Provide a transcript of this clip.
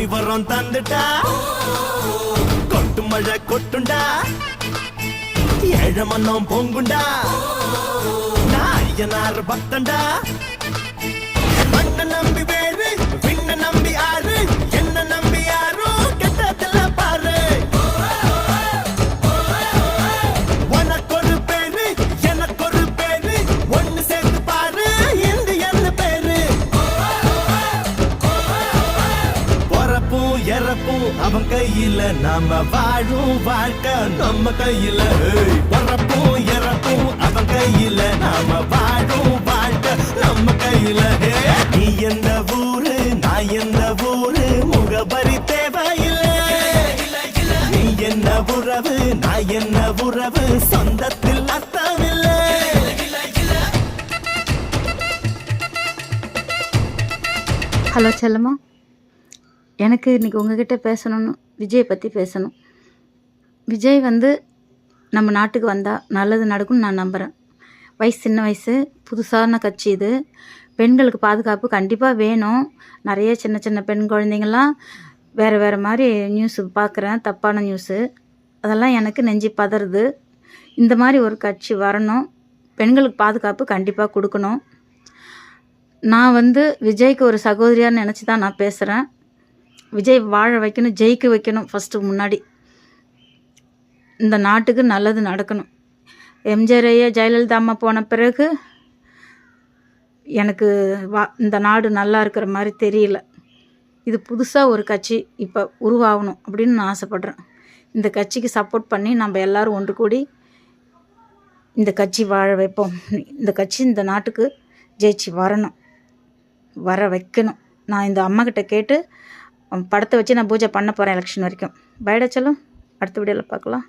சாமி வரம் தந்துட்டா கொட்டு மழை கொட்டுண்டா ஏழ மன்னம் பொங்குண்டா நான் ஐயனார் பக்தண்டா மண்ண நம்பி வேறு விண்ண நம்பி ஆறு என்ன நம்பி யாரும் கெட்டதில்ல பாரு உனக்கு ஒரு பேரு எனக்கு ஒரு பேரு ஒன்னு சேர்த்து பாரு இந்து என்ன பேரு பொறப்பும் இறப்பும் அவன் கையில நாம வாழும் வாழ்க்கை நம்ம கையில பொறப்பும் இறப்பும் அவன் கையில நாம வாழும் வாழ்க்கை நம்ம கையில நீ எந்த ஊரு நான் எந்த ஊரு முகபரி தேவையில்லை நீ என்ன உறவு நான் என்ன உறவு சொந்தத்தில் அர்த்தமில்லை ஹலோ செல்லம்மா, எனக்கு இன்றைக்கி உங்ககிட்ட பேசணும்னு விஜய் பற்றி பேசணும். விஜய் நம்ம நாட்டுக்கு வந்தால் நல்லது நடக்கும்னு நான் நம்புகிறேன். சின்ன வயசு புதுசான கட்சி இது. பெண்களுக்கு பாதுகாப்பு கண்டிப்பாக வேணும். நிறைய சின்ன சின்ன பெண் குழந்தைங்கள்லாம் வேறு மாதிரி நியூஸு பார்க்குறேன், தப்பான நியூஸு. அதெல்லாம் எனக்கு நெஞ்சு பதறுது. இந்த மாதிரி ஒரு கட்சி வரணும். பெண்களுக்கு பாதுகாப்பு கண்டிப்பாக கொடுக்கணும். நான் விஜய்க்கு ஒரு சகோதரியாக நினச்சி தான் நான் பேசுகிறேன். விஜய் வாழ வைக்கணும், ஜெயிக்க வைக்கணும். ஃபஸ்ட்டு முன்னாடி இந்த நாட்டுக்கு நல்லது நடக்கணும். எம்ஜிஆர் ஐயா ஜெயலலிதா அம்மா போன பிறகு எனக்கு இந்த நாடு நல்லா இருக்கிற மாதிரி தெரியல. இது புதுசாக ஒரு கட்சி இப்போ உருவாகணும் அப்படின்னு நான் ஆசைப்பட்றேன். இந்த கட்சிக்கு சப்போர்ட் பண்ணி நம்ம எல்லோரும் ஒன்று கூடி இந்த கட்சி வாழ வைப்போம். இந்த கட்சி இந்த நாட்டுக்கு ஜெயிச்சு வரணும், வர வைக்கணும். நான் இந்த அம்மாக்கிட்ட கேட்டு படத்தை வச்சு நான் பூஜை பண்ண போகிறேன் எலெக்ஷன் வரைக்கும். பைடா செல்லும், அடுத்த வீடியோவில் பார்க்கலாம்.